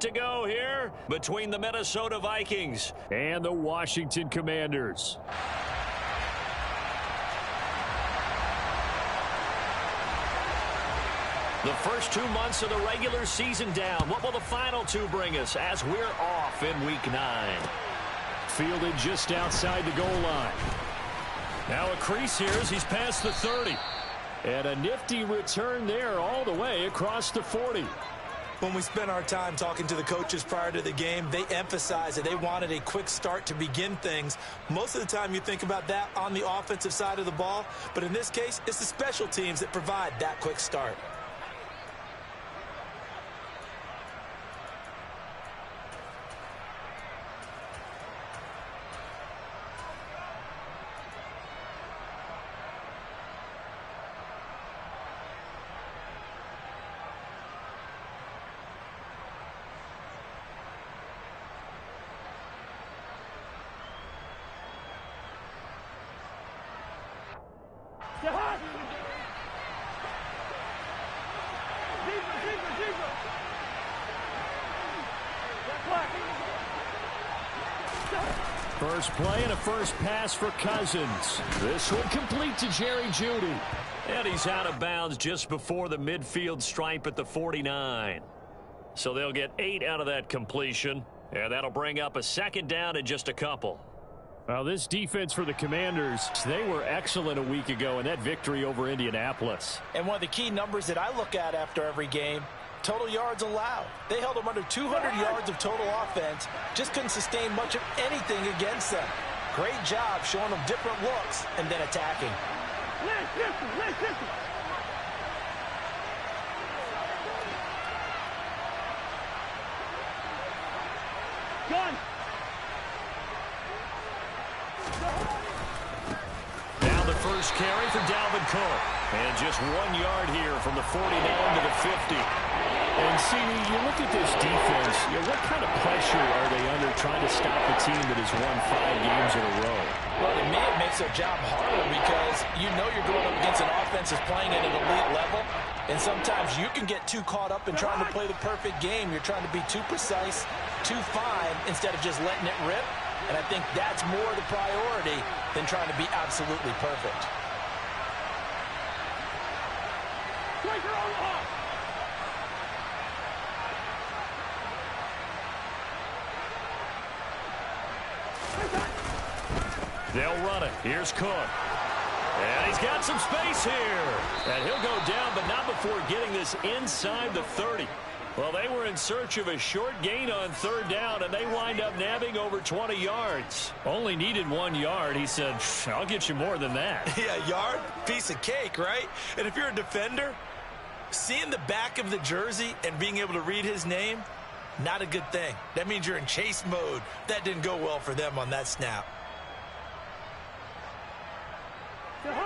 To go here between the Minnesota Vikings and the Washington Commanders. The first 2 months of the regular season down. What will the final two bring us as we're off in Week 9? Fielded just outside the goal line. Now a crease here as he's past the 30. And a nifty return there all the way across the 40. When we spent our time talking to the coaches prior to the game, they emphasized that they wanted a quick start to begin things. Most of the time you think about that on the offensive side of the ball, but in this case, it's the special teams that provide that quick start. First play and a first pass for Cousins. This one complete to Jerry Jeudy. And he's out of bounds just before the midfield stripe at the 49. So they'll get 8 out of that completion. And that'll bring up a second down in just a couple. Well, this defense for the Commanders, they were excellent a week ago in that victory over Indianapolis. And one of the key numbers that I look at after every game, total yards allowed. They held them under 200 yards of total offense. Just couldn't sustain much of anything against them. Great job showing them different looks and then attacking. Now the first carry for Dalvin Cook. And just 1 yard here from the 49 to the 50. And, CD, you look at this defense, what kind of pressure are they under trying to stop a team that has won 5 games in a row? Well, to me, it makes their job harder because you know you're going up against an offense that's playing at an elite level. And sometimes you can get too caught up in trying to play the perfect game. You're trying to be too precise, too fine, instead of just letting it rip. And I think that's more the priority than trying to be absolutely perfect. They'll run it. Here's Cook. And he's got some space here. And he'll go down, but not before getting this inside the 30. Well, they were in search of a short gain on third down, and they wind up nabbing over 20 yards. Only needed 1 yard. He said, I'll get you more than that. Yeah, yard, piece of cake, right? And if you're a defender, seeing the back of the jersey and being able to read his name, not a good thing. That means you're in chase mode. That didn't go well for them on that snap.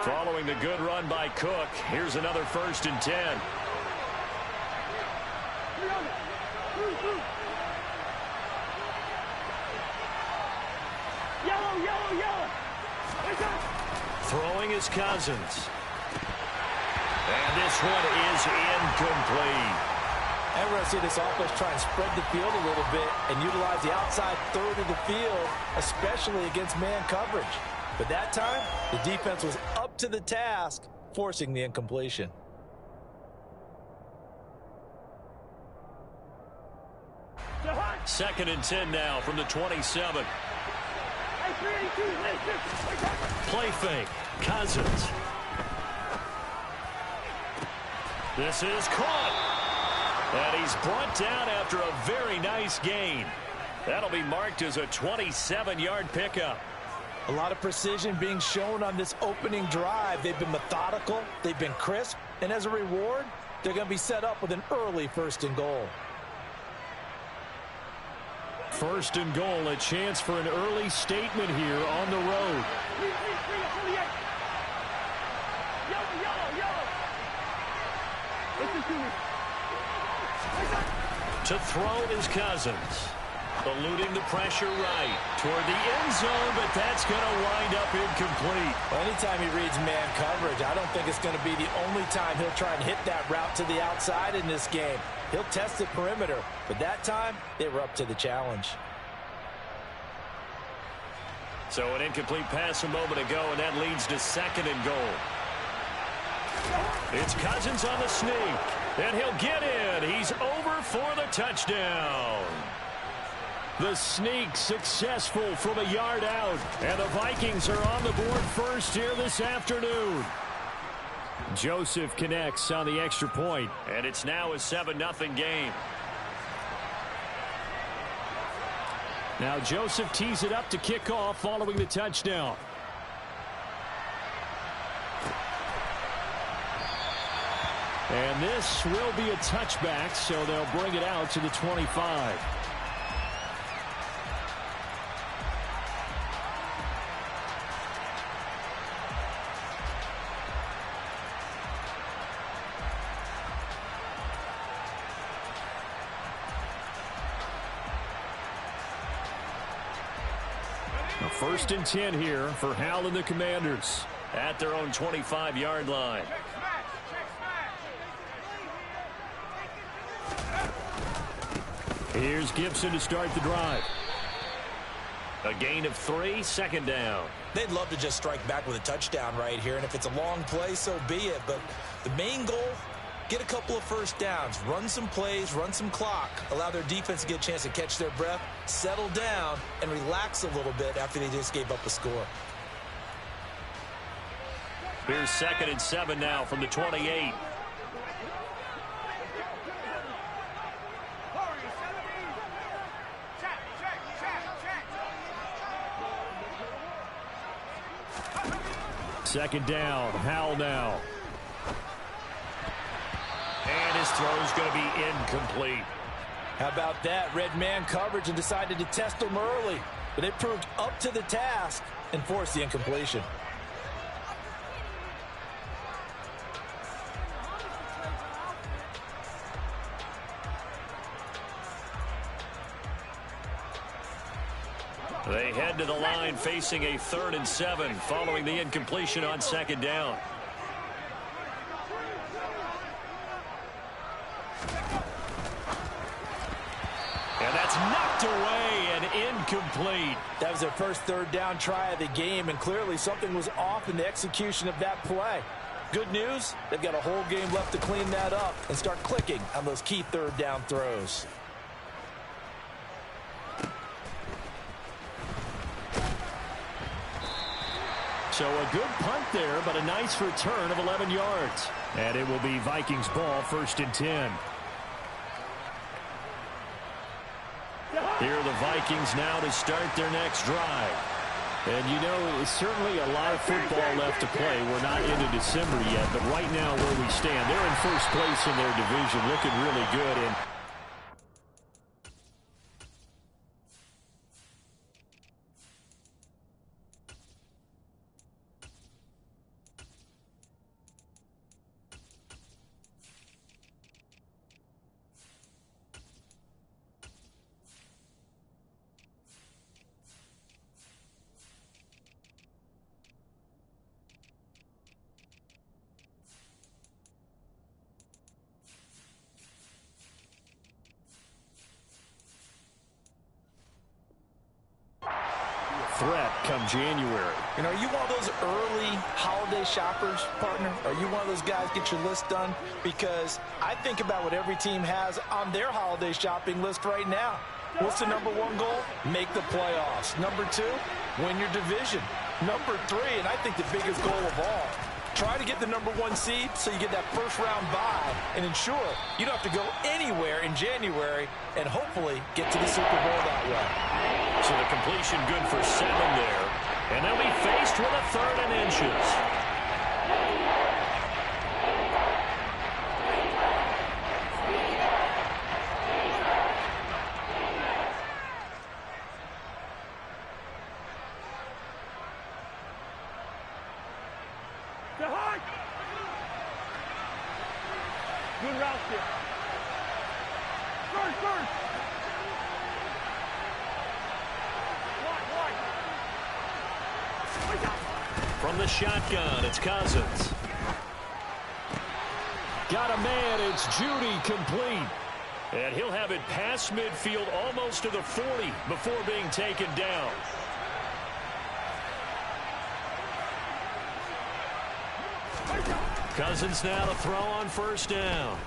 Following the good run by Cook, here's another 1st and 10. Throwing is Cousins. And this one is incomplete. And we're going to see this offense try and spread the field a little bit and utilize the outside third of the field, especially against man coverage. But that time, the defense was up to the task, forcing the incompletion. Second and 10 now from the 27. Play fake. Cousins. This is caught. And he's brought down after a very nice gain. That'll be marked as a 27-yard pickup. A lot of precision being shown on this opening drive. They've been methodical, they've been crisp, and as a reward, they're going to be set up with an early 1st and goal. 1st and goal, a chance for an early statement here on the road. To throw is Cousins. Eluding the pressure right toward the end zone, but that's going to wind up incomplete. Well, anytime he reads man coverage, I don't think it's going to be the only time he'll try and hit that route to the outside in this game. He'll test the perimeter, but that time they were up to the challenge. So an incomplete pass a moment ago, and that leads to 2nd and goal. It's Cousins on the sneak, and he'll get in. He's over for the touchdown. The sneak successful from a yard out, and the Vikings are on the board first here this afternoon. Joseph connects on the extra point, and it's now a 7-0 game. Now Joseph tees it up to kick off following the touchdown. And this will be a touchback, so they'll bring it out to the 25. First and 10 here for Hal and the Commanders at their own 25-yard line. Here's Gibson to start the drive. A gain of 3, 2nd down. They'd love to just strike back with a touchdown right here, and if it's a long play, so be it. But the main goal, get a couple of first downs, run some plays, run some clock, allow their defense to get a chance to catch their breath, settle down, and relax a little bit after they just gave up a score. Here's 2nd and 7 now from the 28. Second down, Howell now. And his throw's going to be incomplete. How about that? Red man coverage and decided to test them early. But they proved up to the task and forced the incompletion. They head to the line facing a 3rd and 7 following the incompletion on 2nd down. And that's knocked away and incomplete. That was their first 3rd down try of the game, and clearly something was off in the execution of that play. Good news, they've got a whole game left to clean that up and start clicking on those key 3rd down throws. So a good punt there, but a nice return of 11 yards. And it will be Vikings ball, 1st and 10. Here are the Vikings now to start their next drive. And you know, certainly a lot of football left to play. We're not into December yet, but right now where we stand, they're in first place in their division, looking really good. And threat come January. You know, are you one of those early holiday shoppers, partner? Are you one of those guys get your list done? Because I think about what every team has on their holiday shopping list right now. What's the number 1 goal? Make the playoffs. Number 2, win your division. Number 3, and I think the biggest goal of all, try to get the number 1 seed so you get that first-round bye and ensure you don't have to go anywhere in January and hopefully get to the Super Bowl that way. So the completion good for 7 there. And they'll be faced with a 3rd and inches. Good route there. First. the shotgun. It's Cousins. Got a man. It's Judy, complete. And he'll have it past midfield almost to the 40 before being taken down. Cousins now to throw on first down.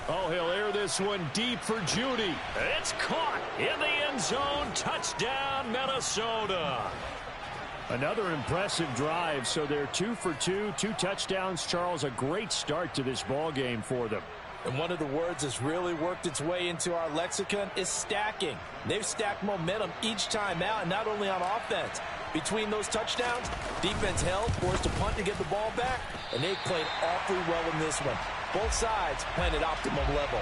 Oh, he'll air this one deep for Judy. It's caught in the end zone. Touchdown, Minnesota. Another impressive drive. So they're 2 for 2, 2 touchdowns. Charles, a great start to this ball game for them. And one of the words that's really worked its way into our lexicon is stacking. They've stacked momentum each time out, and not only on offense. Between those touchdowns, defense held, forced to punt to get the ball back, and they played awfully well in this one. Both sides playing at optimum level.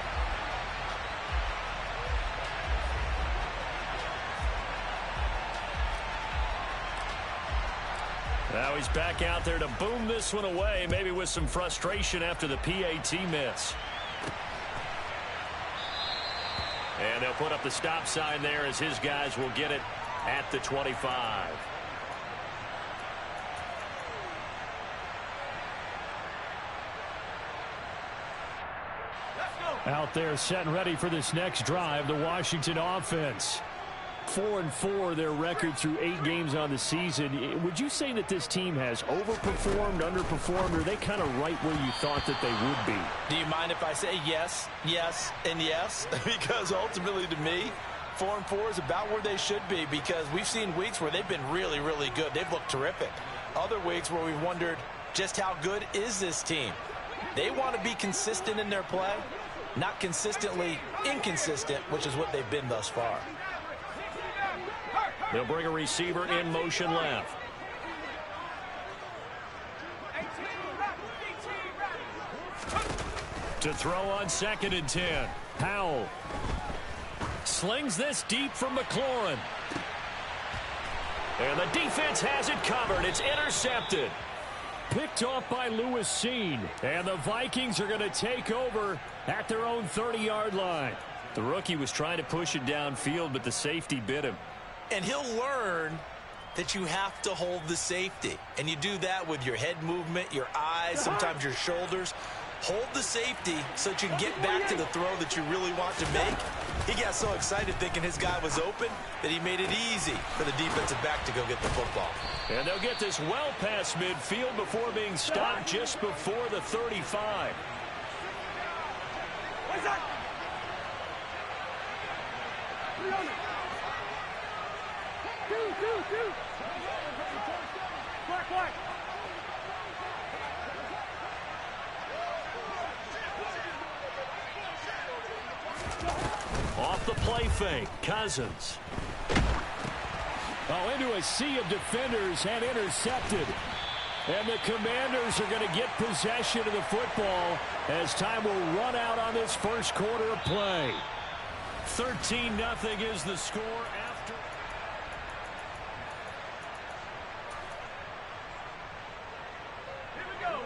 Now he's back out there to boom this one away, maybe with some frustration after the PAT miss. And they'll put up the stop sign there as his guys will get it at the 25. Out there set and ready for this next drive, the Washington offense. 4-4 their record through 8 games on the season. Would you say that this team has overperformed, underperformed, or are they kind of right where you thought that they would be? Do you mind if I say yes, yes, and yes? Because ultimately to me, 4-4 is about where they should be, because we've seen weeks where they've been really, really good. They've looked terrific. Other weeks where we've wondered just how good is this team. They want to be consistent in their play, not consistently inconsistent, which is what they've been thus far. They'll bring a receiver in motion left. To throw on 2nd and 10. Powell slings this deep from McLaurin. And the defense has it covered. It's intercepted. Picked off by Lewis Seen. And the Vikings are going to take over at their own 30-yard line. The rookie was trying to push it downfield, but the safety bit him. And he'll learn that you have to hold the safety. And you do that with your head movement, your eyes, sometimes your shoulders. Hold the safety so that you can get back to the throw that you really want to make. He got so excited thinking his guy was open that he made it easy for the defensive back to go get the football. And they'll get this well past midfield before being stopped just before the 35. What's that? Black. Off the play fake, Cousins. Oh, into a sea of defenders and intercepted. And the Commanders are going to get possession of the football as time will run out on this first quarter of play. 13-0 is the score after. Here we go.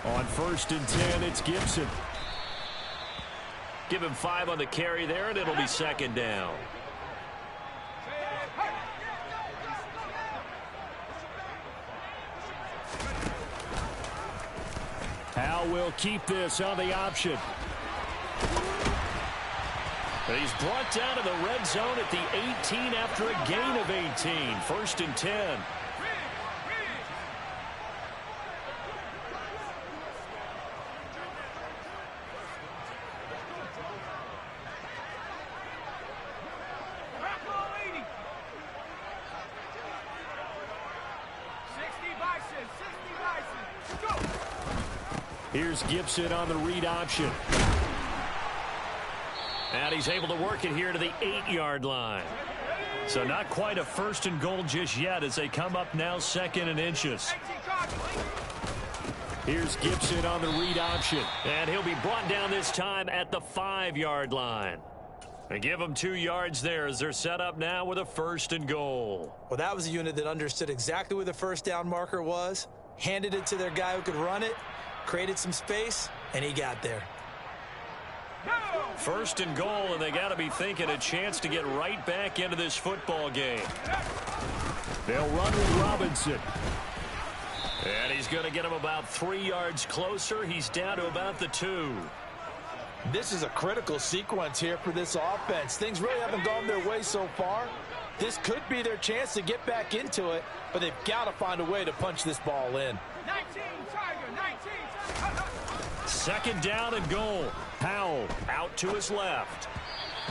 On 1st and 10, it's Gibson. Give him 5 on the carry there, and it'll be 2nd down. Howe will keep this on the option. He's brought down to the red zone at the 18 after a gain of 18. 1st and 10. Here's Gibson on the read option. And he's able to work it here to the 8-yard line. So not quite a 1st and goal just yet as they come up now 2nd and inches. Here's Gibson on the read option. And he'll be brought down this time at the 5-yard line. And give them 2 yards there as they're set up now with a 1st and goal. Well, that was a unit that understood exactly where the first down marker was, handed it to their guy who could run it, created some space, and he got there. First and goal, and they got to be thinking a chance to get right back into this football game. They'll run with Robinson. And he's going to get him about 3 yards closer. He's down to about the 2. This is a critical sequence here for this offense. Things really haven't gone their way so far. This could be their chance to get back into it, but they've got to find a way to punch this ball in. 19, Tiger, 19. Second down and goal. Powell out to his left.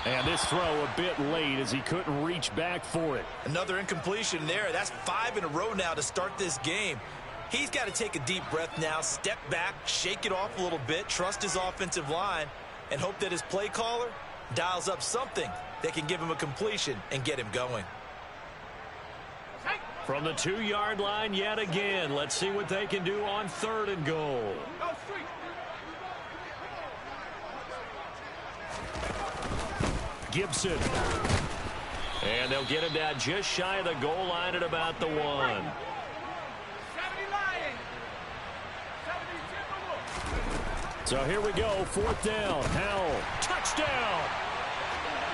And this throw a bit late as he couldn't reach back for it. Another incompletion there. That's 5 in a row now to start this game. He's got to take a deep breath now, step back, shake it off a little bit, trust his offensive line, and hope that his play caller dials up something that can give him a completion and get him going. From the 2-yard line yet again. Let's see what they can do on 3rd and goal. Gibson. And they'll get him down just shy of the goal line at about the 1. So here we go, 4th down. Howell. Touchdown!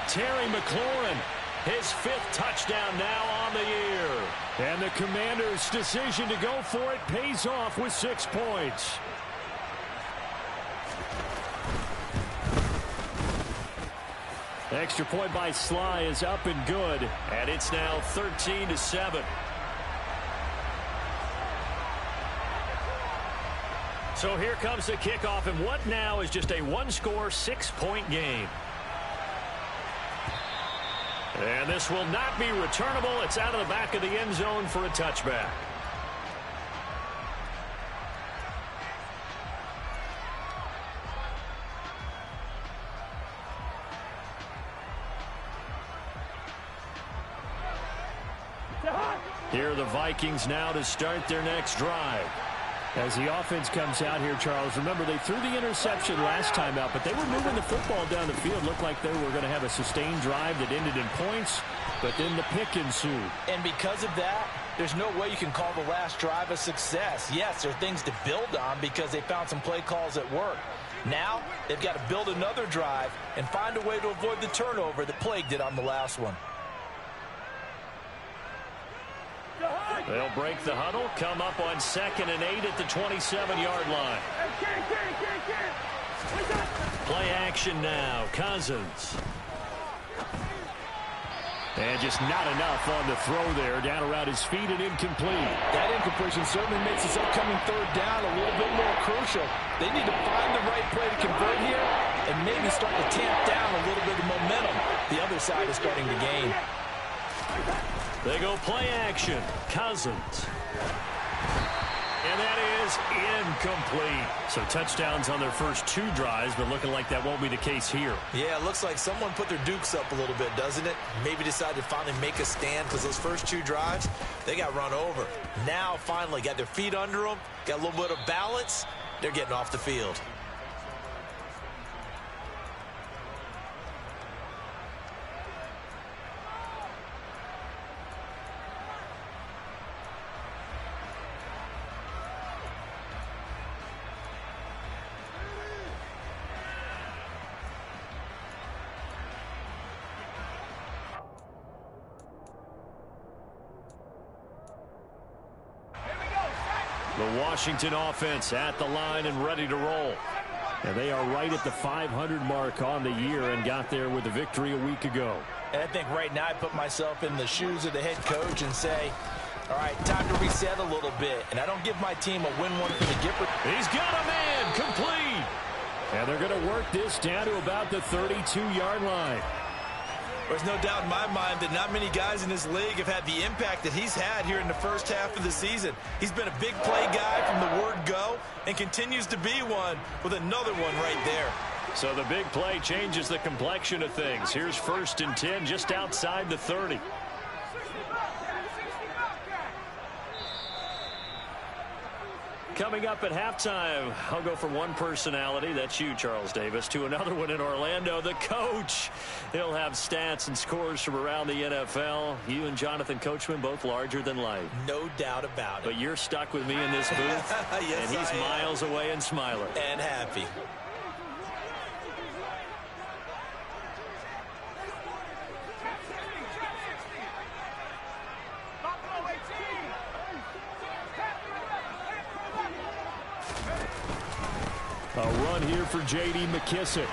Terry McLaurin, his 5th touchdown now on the year. And the Commanders' decision to go for it pays off with 6 points. Extra point by Sly is up and good. And it's now 13-7. So here comes the kickoff, and what now is just a 1-score, 6-point game. And this will not be returnable. It's out of the back of the end zone for a touchback. Here are the Vikings now to start their next drive. As the offense comes out here, Charles, remember they threw the interception last time out, but they were moving the football down the field. Looked like they were going to have a sustained drive that ended in points, but then the pick ensued. And because of that, there's no way you can call the last drive a success. Yes, there are things to build on because they found some play calls that work. Now, they've got to build another drive and find a way to avoid the turnover that plagued it on the last one. They'll break the huddle, come up on 2nd and 8 at the 27-yard line. Play action now, Cousins. And just not enough on the throw there, down around his feet and incomplete. That incompletion certainly makes this upcoming 3rd down a little bit more crucial. They need to find the right play to convert here and maybe start to tamp down a little bit of momentum. The other side is starting to gain. They go play action. Cousins. And that is incomplete. So touchdowns on their first 2 drives, but looking like that won't be the case here. Yeah, it looks like someone put their dukes up a little bit, doesn't it? Maybe decided to finally make a stand because those first 2 drives, they got run over. Now, finally, got their feet under them, got a little bit of balance. They're getting off the field. The Washington offense at the line and ready to roll. And they are right at the 500 mark on the year and got there with a victory a week ago. And I think right now I put myself in the shoes of the head coach and say, all right, time to reset a little bit. And I don't give my team a win one for the Gipper. He's got a man complete. And they're going to work this down to about the 32-yard line. There's no doubt in my mind that not many guys in this league have had the impact that he's had here in the first half of the season. He's been a big play guy from the word go and continues to be one with another one right there. So the big play changes the complexion of things. Here's 1st and 10 just outside the 30. Coming up at halftime, I'll go from one personality, that's you, Charles Davis, to another one in Orlando, the coach. He'll have stats and scores from around the NFL. You and Jonathan Coachman, both larger than life. No doubt about it. But you're stuck with me in this booth, yes, and he's miles away and smiling. And happy. A run here for J.D. McKissick.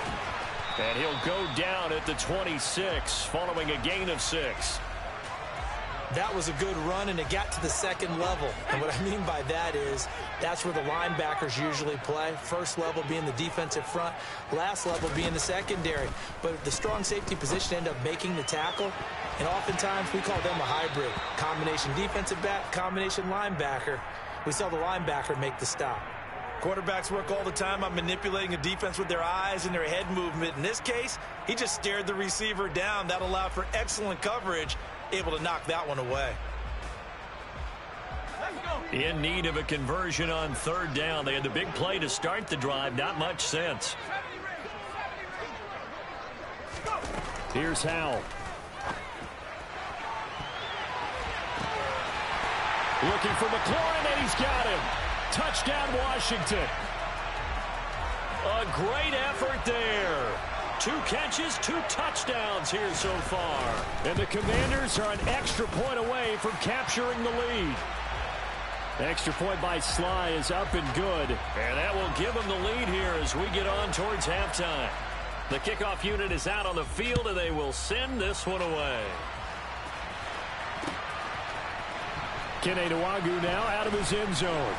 And he'll go down at the 26 following a gain of 6. That was a good run, and it got to the second level. And what I mean by that is that's where the linebackers usually play. First level being the defensive front, last level being the secondary. But the strong safety position ended up making the tackle, and oftentimes we call them a hybrid. Combination defensive back, combination linebacker. We saw the linebacker make the stop. Quarterbacks work all the time on manipulating a defense with their eyes and their head movement. In this case, he just stared the receiver down. That allowed for excellent coverage, able to knock that one away. In need of a conversion on third down. They had the big play to start the drive. Not much sense. Here's Howell. Looking for McLaurin, and he's got him. Touchdown, Washington. A great effort there. 2 catches, 2 touchdowns here so far. And the Commanders are an extra point away from capturing the lead. Extra point by Sly is up and good. And that will give them the lead here as we get on towards halftime. The kickoff unit is out on the field, and they will send this one away. Kene Nwangwu now out of his end zone.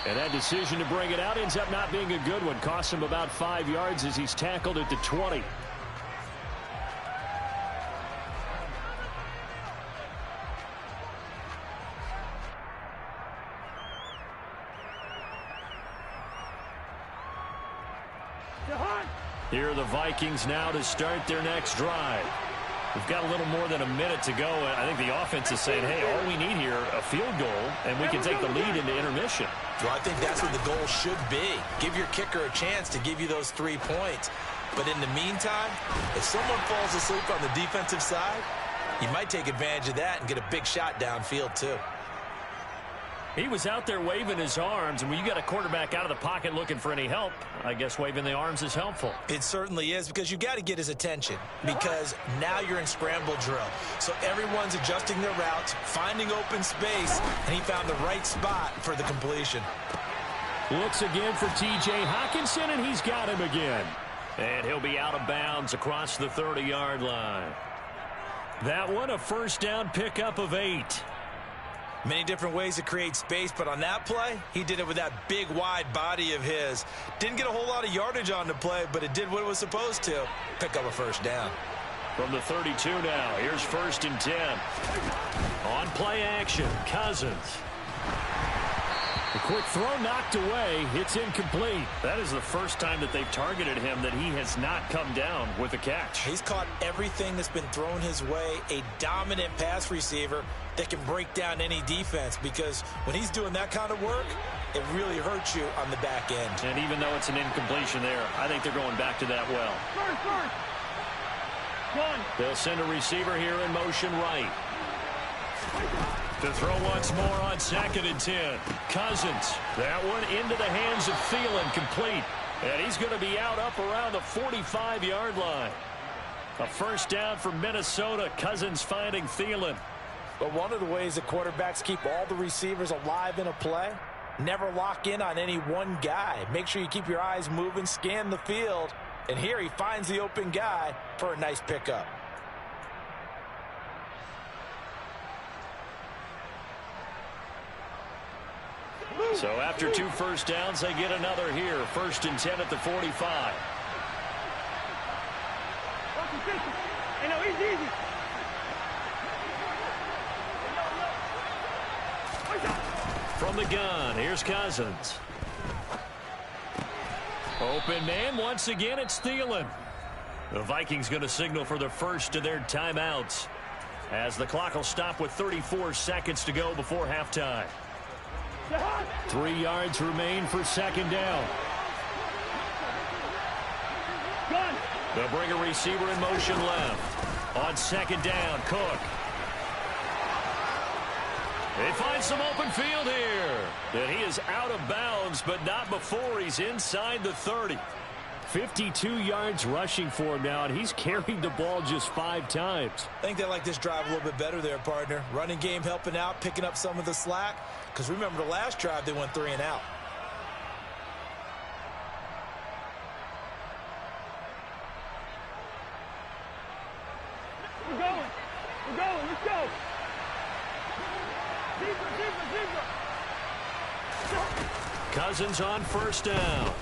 And that decision to bring it out ends up not being a good one. Costs him about 5 yards as he's tackled at the 20. Here are the Vikings now to start their next drive. We've got a little more than a minute to go. I think the offense is saying, hey, all we need here, a field goal, and we can take the lead into intermission. Well, I think that's what the goal should be. Give your kicker a chance to give you those 3 points. But in the meantime, if someone falls asleep on the defensive side, you might take advantage of that and get a big shot downfield too. He was out there waving his arms, and when you got a quarterback out of the pocket looking for any help, I guess waving the arms is helpful. It certainly is, because you got to get his attention, because now you're in scramble drill. So everyone's adjusting their routes, finding open space, and he found the right spot for the completion. Looks again for T.J. Hockenson, and he's got him again. And he'll be out of bounds across the 30-yard line. That one, a first down pickup of 8. Many different ways to create space, but on that play, he did it with that big, wide body of his. Didn't get a whole lot of yardage on the play, but it did what it was supposed to. Pick up a first down. From the 32 now, here's 1st and 10. On play action, Cousins. A quick throw knocked away. It's incomplete. That is the first time that they've targeted him that he has not come down with a catch. He's caught everything that's been thrown his way. A dominant pass receiver that can break down any defense, because when he's doing that kind of work, it really hurts you on the back end. And even though it's an incompletion there, I think they're going back to that well. They'll send a receiver here in motion right. To throw once more on 2nd and 10. Cousins. That one into the hands of Thielen, complete. And he's going to be out up around the 45-yard line. A first down for Minnesota. Cousins finding Thielen. But one of the ways that quarterbacks keep all the receivers alive in a play, never lock in on any one guy. Make sure you keep your eyes moving, scan the field. And here he finds the open guy for a nice pickup. So after 2 first downs, they get another here. 1st and 10 at the 45. From the gun, here's Cousins. Open man, once again, it's Thielen. The Vikings going to signal for the first of their timeouts, as the clock will stop with 34 seconds to go before halftime. 3 yards remain for 2nd down. They'll bring a receiver in motion left. On 2nd down, Cook. They find some open field here. And he is out of bounds, but not before he's inside the 30. 52 yards rushing for him now, and he's carried the ball just 5 times. I think they like this drive a little bit better there, partner. Running game helping out, picking up some of the slack. Because remember, the last drive they went 3 and out. Cousins on first down.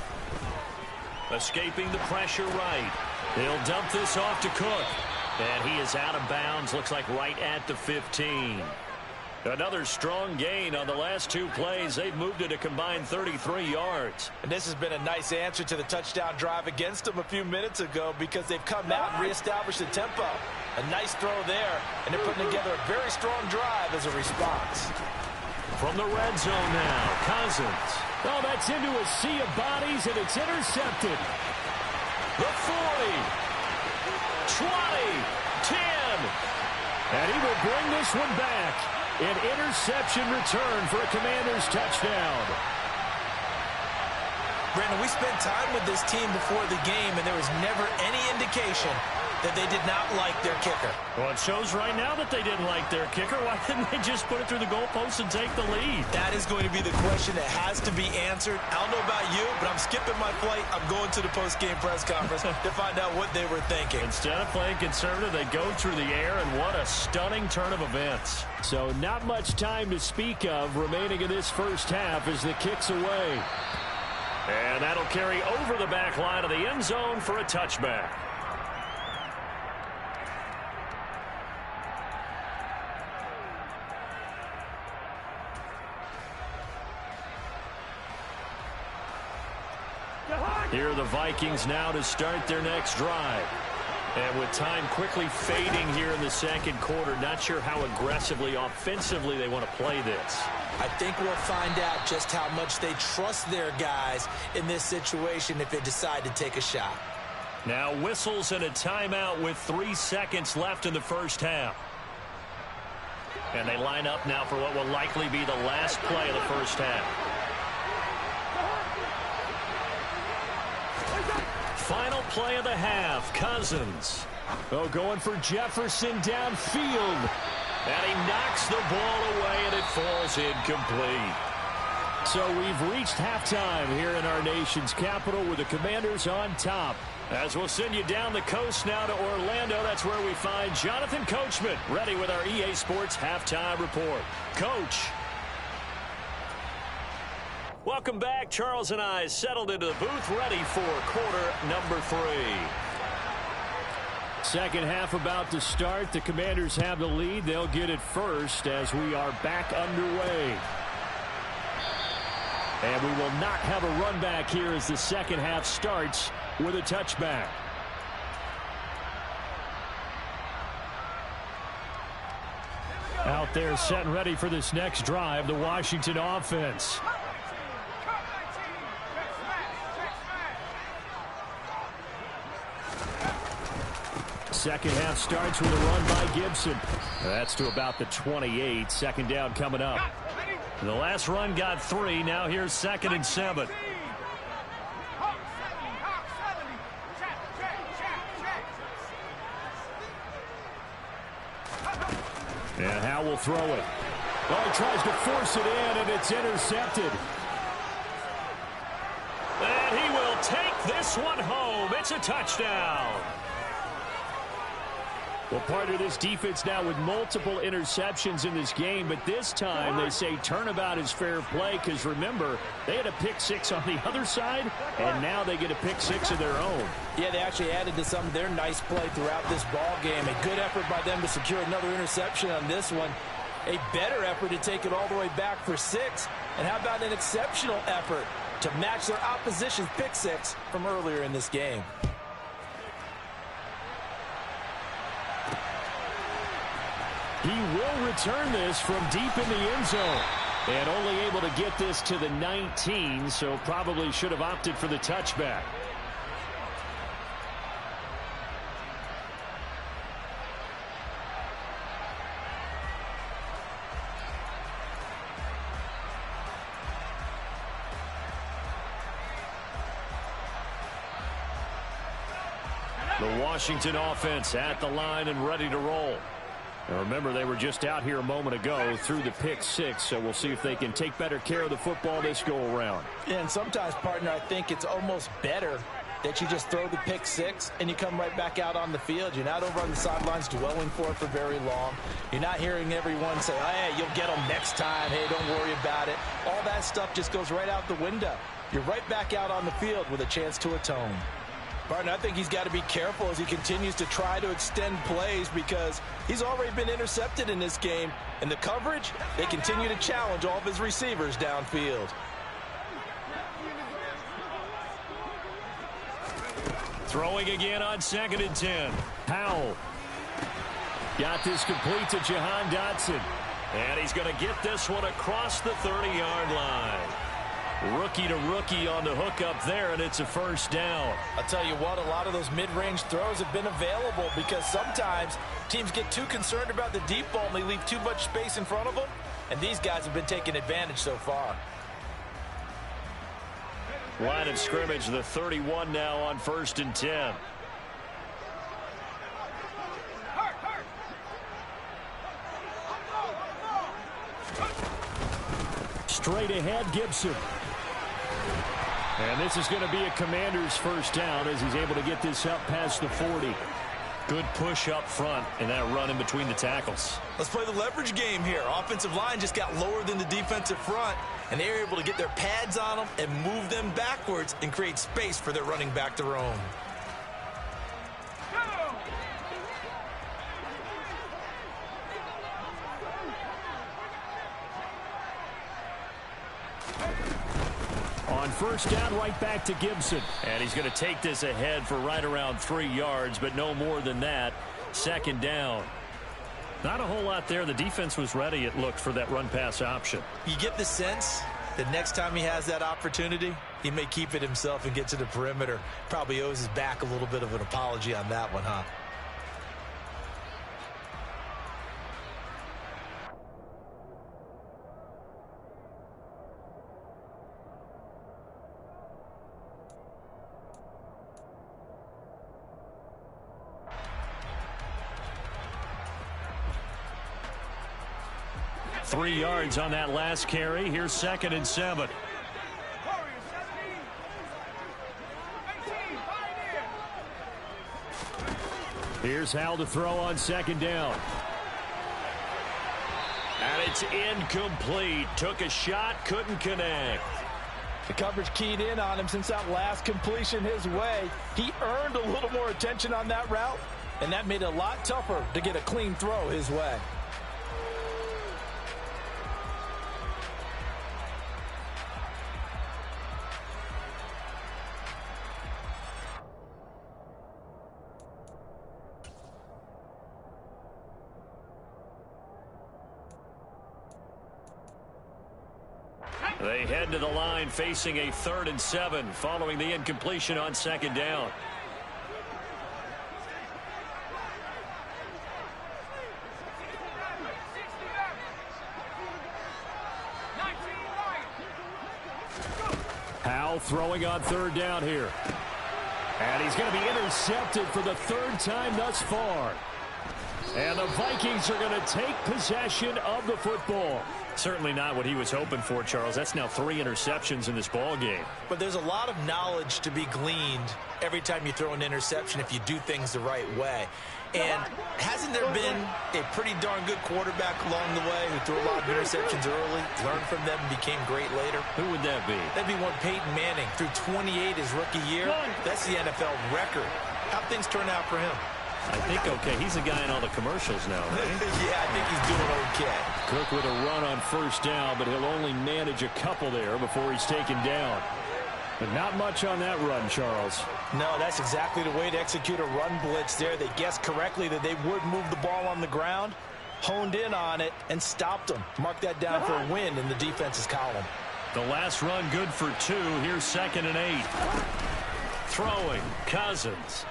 Escaping the pressure right. He'll dump this off to Cook. And he is out of bounds. Looks like right at the 15. Another strong gain on the last two plays. They've moved it a combined 33 yards. And this has been a nice answer to the touchdown drive against them a few minutes ago because they've come out and reestablished the tempo. A nice throw there, and they're putting together a very strong drive as a response. From the red zone now, Cousins. Oh, that's into a sea of bodies, and it's intercepted. The 40, 20, 10. And he will bring this one back. An interception return for a Commanders touchdown. Brandon, we spent time with this team before the game, and there was never any indication that they did not like their kicker. Well, it shows right now that they didn't like their kicker. Why didn't they just put it through the goalpost and take the lead? That is going to be the question that has to be answered. I don't know about you, but I'm skipping my flight. I'm going to the post-game press conference to find out what they were thinking. Instead of playing conservative, they go through the air, and what a stunning turn of events. So not much time to speak of remaining in this first half as the kick's away. And that'll carry over the back line of the end zone for a touchback. Here are the Vikings now to start their next drive. And with time quickly fading here in the second quarter, not sure how aggressively, offensively they want to play this. I think we'll find out just how much they trust their guys in this situation if they decide to take a shot. Now whistles and a timeout with 3 seconds left in the first half. And they line up now for what will likely be the last play of the first half. Final play of the half, Cousins. Oh, going for Jefferson downfield. And he knocks the ball away, and it falls incomplete. So we've reached halftime here in our nation's capital with the Commanders on top. As we'll send you down the coast now to Orlando, that's where we find Jonathan Coachman ready with our EA Sports Halftime Report. Coach. Welcome back. Charles and I settled into the booth, ready for quarter number 3. Second half about to start. The Commanders have the lead. They'll get it first as we are back underway. And we will not have a run back here as the second half starts with a touchback. Out there set and ready for this next drive, the Washington offense. Second half starts with a run by Gibson. That's to about the 28. Second down coming up. The last run got 3. Now here's 2nd and 7. And Howe will throw it. Well, he tries to force it in, and it's intercepted. And he will take this one home. It's a touchdown. Well, part of this defense now with multiple interceptions in this game, but this time they say turnabout is fair play because, remember, they had a pick 6 on the other side, and now they get a pick 6 of their own. Yeah, they actually added to some of their nice play throughout this ball game. A good effort by them to secure another interception on this one. A better effort to take it all the way back for 6. And how about an exceptional effort to match their opposition's pick 6 from earlier in this game? He will return this from deep in the end zone. And only able to get this to the 19, so probably should have opted for the touchback. The Washington offense at the line and ready to roll. Now remember, they were just out here a moment ago through the pick 6, so we'll see if they can take better care of the football this go around. And sometimes, partner, I think it's almost better that you just throw the pick six and you come right back out on the field. You're not over on the sidelines dwelling for it for very long. You're not hearing everyone say, hey, you'll get them next time. Hey, don't worry about it. All that stuff just goes right out the window. You're right back out on the field with a chance to atone. Barton, I think he's got to be careful as he continues to try to extend plays because he's already been intercepted in this game. And the coverage, they continue to challenge all of his receivers downfield. Throwing again on 2nd and 10. Powell. Got this complete to Jahan Dotson. And he's going to get this one across the 30-yard line. Rookie to rookie on the hook up there, and it's a first down. I'll tell you what, a lot of those mid-range throws have been available because sometimes teams get too concerned about the deep ball and they leave too much space in front of them, and these guys have been taking advantage so far. Line of scrimmage, the 31 now on 1st and 10. Straight ahead, Gibson. And this is going to be a Commander's first down as he's able to get this up past the 40. Good push up front and that run in between the tackles. Let's play the leverage game here. Offensive line just got lower than the defensive front, and they were able to get their pads on them and move them backwards and create space for their running back to roam. On first down, right back to Gibson. And he's going to take this ahead for right around 3 yards, but no more than that. 2nd down. Not a whole lot there. The defense was ready, it looked, for that run-pass option. You get the sense that next time he has that opportunity, he may keep it himself and get to the perimeter. Probably owes his back a little bit of an apology on that one, huh? Three yards on that last carry. Here's 2nd and 7. Here's Howell to throw on 2nd down. And it's incomplete. Took a shot, couldn't connect. The coverage keyed in on him since that last completion his way. He earned a little more attention on that route, and that made it a lot tougher to get a clean throw his way. They head to the line facing a 3rd and 7 following the incompletion on 2nd down. Howell throwing on 3rd down here. And he's going to be intercepted for the 3rd time thus far. And the Vikings are going to take possession of the football. Certainly not what he was hoping for, Charles. That's now 3 interceptions in this ball game. But there's a lot of knowledge to be gleaned every time you throw an interception if you do things the right way. And hasn't there been a pretty darn good quarterback along the way who threw a lot of interceptions early, learned from them, and became great later? Who would that be? That'd be one Peyton Manning. Threw 28 his rookie year. That's the NFL record. How'd things turn out for him? I think okay. He's a guy in all the commercials now, right? Yeah, I think he's doing okay. Cook with a run on 1st down, but he'll only manage a couple there before he's taken down. But not much on that run, Charles. No, that's exactly the way to execute a run blitz there. They guessed correctly that they would move the ball on the ground, honed in on it, and stopped them. Mark that down for a win in the defense's column. The last run good for 2. Here's 2nd and 8. Throwing, Cousins.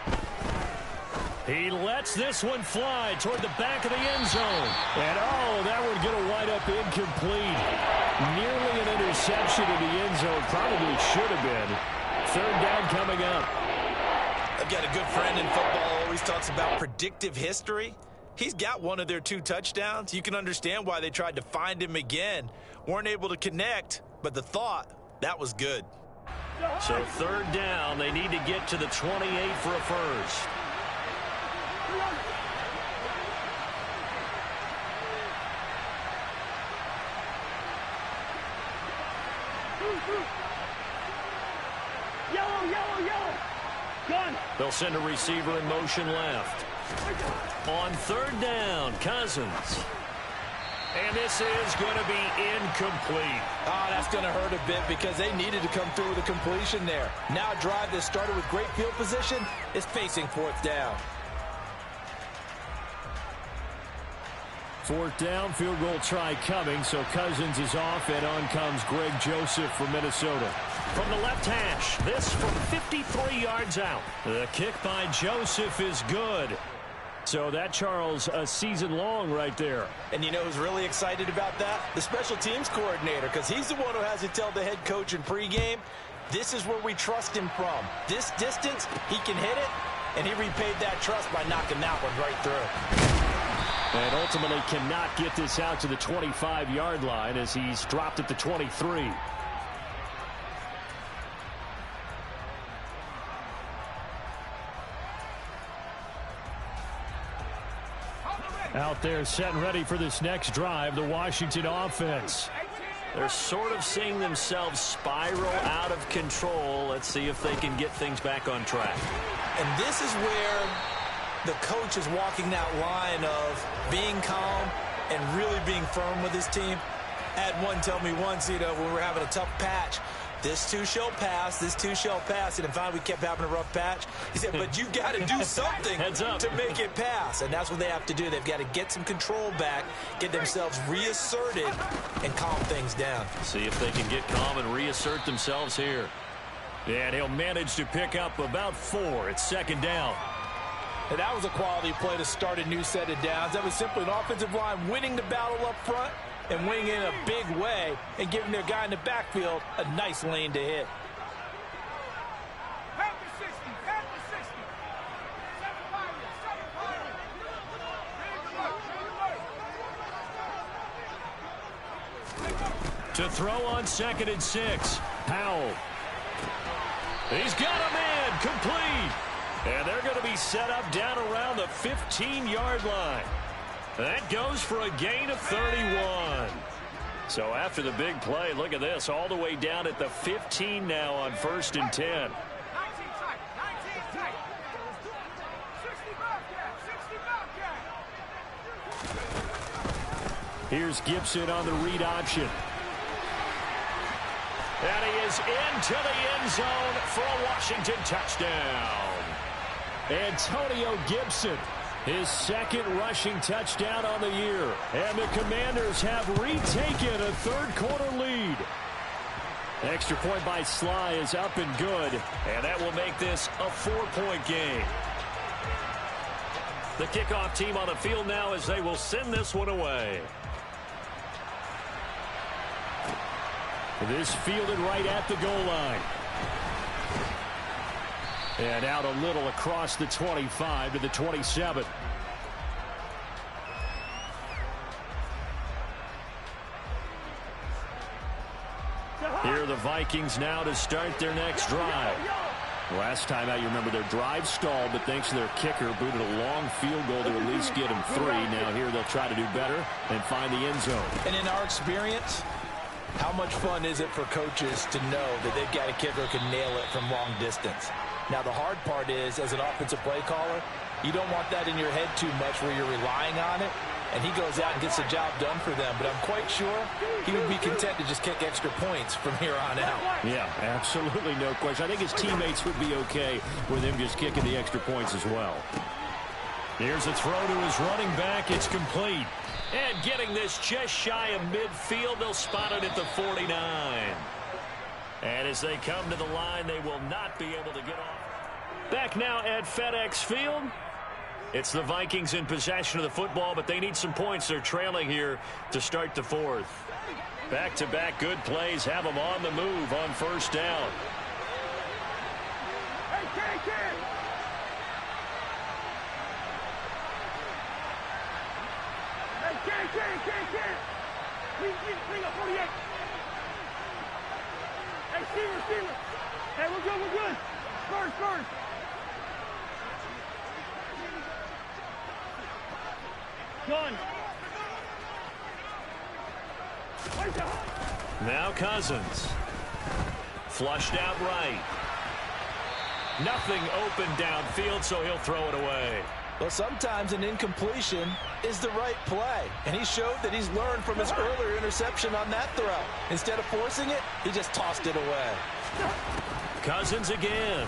He lets this one fly toward the back of the end zone. And, oh, that one going to wind up incomplete. Nearly an interception in the end zone. Probably should have been. 3rd down coming up. I've got a good friend in football who always talks about predictive history. He's got one of their 2 touchdowns. You can understand why they tried to find him again. Weren't able to connect, but the thought, that was good. So third down, they need to get to the 28 for a first. Yellow. Gun. They'll send a receiver in motion left. On third down, Cousins. And this is going to be incomplete. Oh, that's going to hurt a bit because they needed to come through with a completion there. Now a drive that started with great field position is facing fourth down. Fourth down, field goal try coming, so Cousins is off, and on comes Greg Joseph from Minnesota. From the left hash, this from 53 yards out. The kick by Joseph is good. So that, Charles, a season long right there. And you know who's really excited about that? The special teams coordinator, because he's the one who has to tell the head coach in pregame, this is where we trust him from. This distance, he can hit it, and he repaid that trust by knocking that one right through. And ultimately cannot get this out to the 25-yard line as he's dropped at the 23. Out there set and ready for this next drive, the Washington offense. They're sort of seeing themselves spiral out of control. Let's see if they can get things back on track. And this is where the coach is walking that line of being calm and really being firm with his team. I had one tell me once, when we were having a tough patch, this too shall pass, this too shall pass. And then finally we kept having a rough patch. He said, but you've got to do something to make it pass. And that's what they have to do. They've got to get some control back, get themselves reasserted, and calm things down. See if they can get calm and reassert themselves here. And he'll manage to pick up about 4. It's second down. And that was a quality play to start a new set of downs. That was simply an offensive line winning the battle up front and winning in a big way and giving their guy in the backfield a nice lane to hit. Half the 60. 7 To throw on 2nd and 6. Powell. He's got him in, complete. And they're going to be set up down around the 15-yard line. That goes for a gain of 31. So after the big play, look at this, all the way down at the 15 now on 1st and 10. 19 tight. 60 Bobcat. Here's Gibson on the read option. And he is into the end zone for a Washington touchdown. Antonio Gibson, his 2nd rushing touchdown on the year. And the Commanders have retaken a third-quarter lead. Extra point by Sly is up and good. And that will make this a 4-point game. The kickoff team on the field now as they will send this one away. This fielded right at the goal line. And out a little across the 25 to the 27. Here are the Vikings now to start their next drive. Last time out, you remember their drive stalled, but thanks to their kicker, booted a long field goal to at least get them 3. Now here they'll try to do better and find the end zone. And in our experience, how much fun is it for coaches to know that they've got a kicker who can nail it from long distance? Now, the hard part is, as an offensive play caller, you don't want that in your head too much where you're relying on it, and he goes out and gets the job done for them. But I'm quite sure he would be content to just kick extra points from here on out. Yeah, absolutely no question. I think his teammates would be okay with him just kicking the extra points as well. Here's a throw to his running back. It's complete. And getting this just shy of midfield, they'll spot it at the 49. And as they come to the line, they will not be able to get off. Back now at FedEx Field. It's the Vikings in possession of the football, but they need some points. They're trailing here to start the 4th. Back-to-back good plays have them on the move on 1st down. Hey, kid. Hey, kid. Bring up 48. Receiver. Hey, we're good. First. Gun. Now Cousins. Flushed out right. Nothing open downfield, so he'll throw it away. Well, sometimes an incompletion is the right play, and he showed that he's learned from his earlier interception on that throw. Instead of forcing it, he just tossed it away. Cousins again.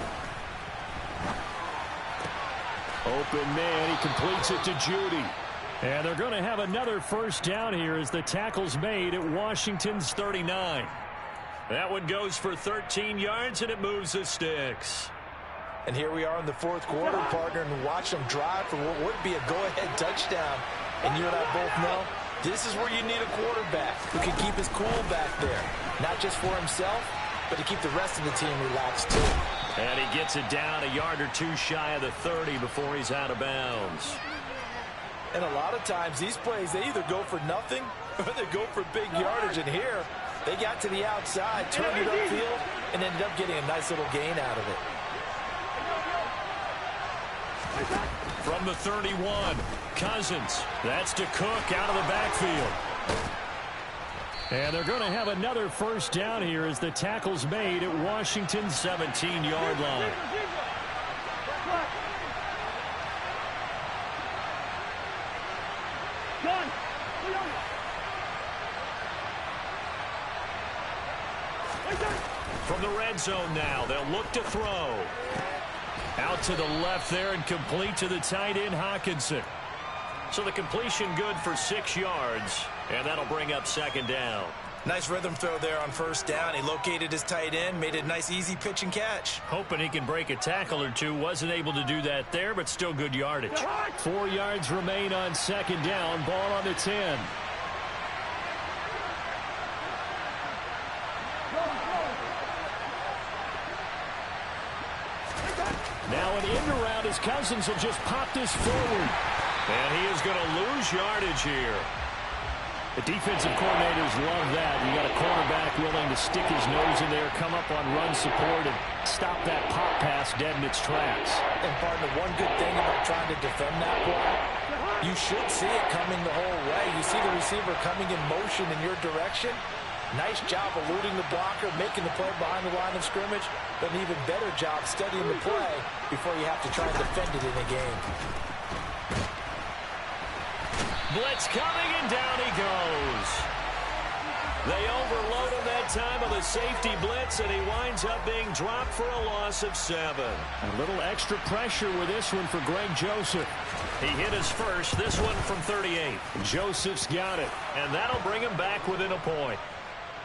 Open man, he completes it to Judy. And they're going to have another first down here as the tackle's made at Washington's 39. That one goes for 13 yards, and it moves the sticks. And here we are in the fourth quarter, partner, and watch them drive for what would be a go-ahead touchdown. And you and I both know this is where you need a quarterback who can keep his cool back there. Not just for himself, but to keep the rest of the team relaxed too. And he gets it down a yard or two shy of the 30 before he's out of bounds. And a lot of times these plays, they either go for nothing or they go for big yardage. And here, they got to the outside, turned it upfield, and ended up getting a nice little gain out of it. From the 31, Cousins. That's to Cook out of the backfield. And they're going to have another first down here as the tackle's made at Washington's 17-yard line. From the red zone now, they'll look to throw. Out to the left there and complete to the tight end, Hockenson. So the completion good for 6 yards, and that'll bring up second down. Nice rhythm throw there on first down. He located his tight end, made it a nice, easy pitch and catch. Hoping he can break a tackle or two. Wasn't able to do that there, but still good yardage. 4 yards remain on second down. Ball on the 10. Now an end around as Cousins will just pop this forward. And he is going to lose yardage here. The defensive coordinators love that. You got a quarterback willing to stick his nose in there, come up on run support, and stop that pop pass dead in its tracks. And partner, one good thing about trying to defend that play, you should see it coming the whole way. You see the receiver coming in motion in your direction. Nice job eluding the blocker, making the play behind the line of scrimmage, but an even better job studying the play before you have to try and defend it in a game. Blitz coming, and down he goes. They overload him that time with a safety blitz, and he winds up being dropped for a loss of 7. A little extra pressure with this one for Greg Joseph. He hit his first, this one from 38. Joseph's got it. And that'll bring him back within a point.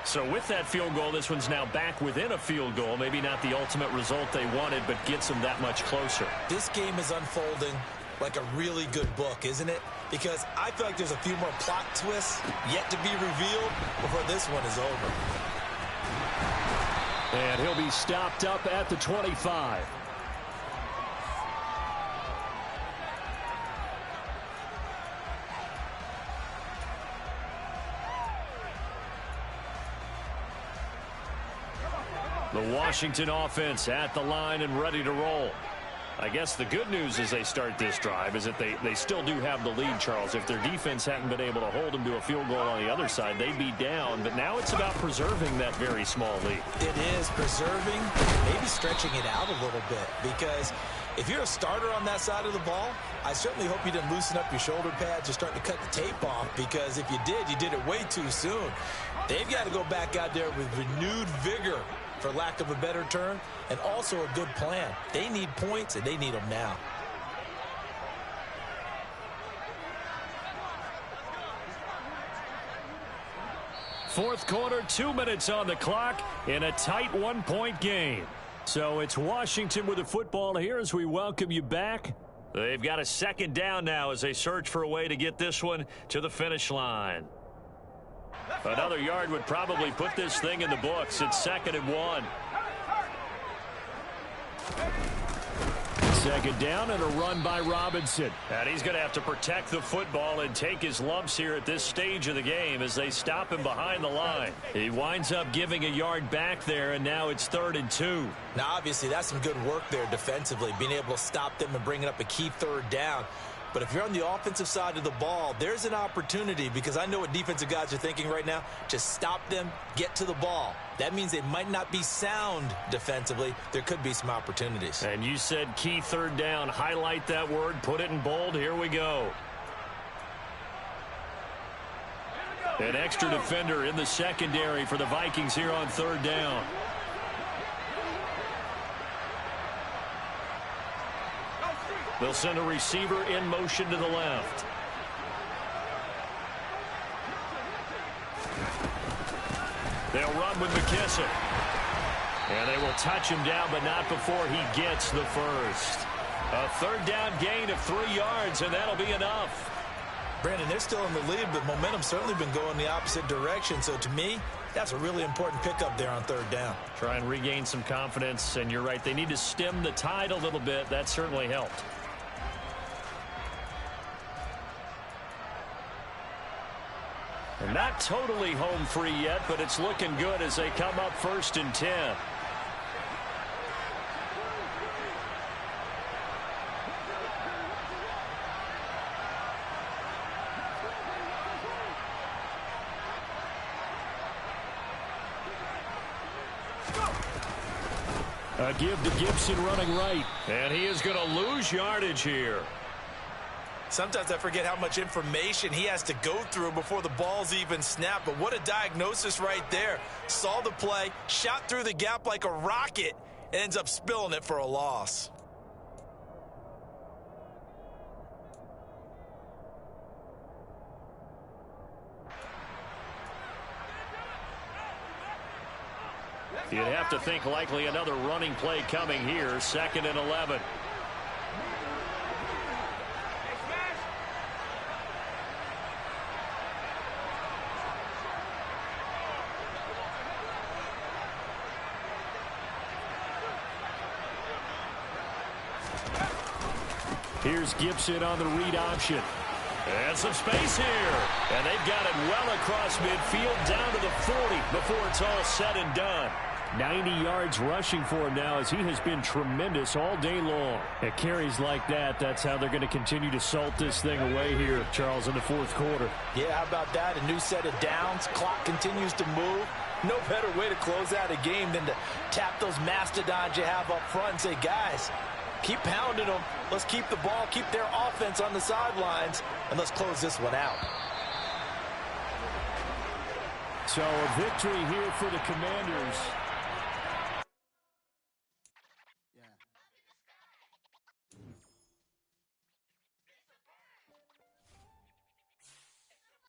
So with that field goal, this one's now back within a field goal. Maybe not the ultimate result they wanted, but gets them that much closer. This game is unfolding like a really good book, isn't it? Because I feel like there's a few more plot twists yet to be revealed before this one is over. And he'll be stopped up at the 25. The Washington offense at the line and ready to roll. I guess the good news as they start this drive is that they still do have the lead, Charles. If their defense hadn't been able to hold them to a field goal on the other side, they'd be down. But now it's about preserving that very small lead. It is preserving, maybe stretching it out a little bit. Because if you're a starter on that side of the ball, I certainly hope you didn't loosen up your shoulder pads or start to cut the tape off. Because if you did, you did it way too soon. They've got to go back out there with renewed vigor, for lack of a better term, and also a good plan. They need points, and they need them now. Fourth quarter, 2 minutes on the clock in a tight one-point game. So it's Washington with the football here as we welcome you back. They've got a second down now as they search for a way to get this one to the finish line. Another yard would probably put this thing in the books. It's 2nd and 1. Second down and a run by Robinson. And he's going to have to protect the football and take his lumps here at this stage of the game as they stop him behind the line. He winds up giving a yard back there, and now it's 3rd and 2. Now, obviously, that's some good work there defensively, being able to stop them and bringing up a key 3rd down. But if you're on the offensive side of the ball, there's an opportunity, because I know what defensive guys are thinking right now. Just stop them, get to the ball. That means they might not be sound defensively. There could be some opportunities. And you said key 3rd down. Highlight that word. Put it in bold. Here we go. An extra defender in the secondary for the Vikings here on 3rd down. They'll send a receiver in motion to the left. They'll run with McKissick. And they will touch him down, but not before he gets the first. A 3rd down gain of 3 yards, and that'll be enough. Brandon, they're still in the lead, but momentum's certainly been going the opposite direction. So to me, that's a really important pickup there on 3rd down. Try and regain some confidence, and you're right. They need to stem the tide a little bit. That certainly helped. And not totally home free yet, but it's looking good as they come up 1st and 10. A give to Gibson running right. And he is going to lose yardage here. Sometimes I forget how much information he has to go through before the ball's even snapped. But what a diagnosis right there. Saw the play, shot through the gap like a rocket, and ends up spilling it for a loss. You'd have to think likely another running play coming here. 2nd and 11. Here's Gibson on the read option. And some space here. And they've got it well across midfield down to the 40 before it's all said and done. 90 yards rushing for him now as he has been tremendous all day long. At carries like that, that's how they're going to continue to salt this thing away here, Charles, in the 4th quarter. Yeah, how about that? A new set of downs. Clock continues to move. No better way to close out a game than to tap those mastodons you have up front and say, guys, keep pounding them. Let's keep the ball, keep their offense on the sidelines, and let's close this one out. So a victory here for the Commanders.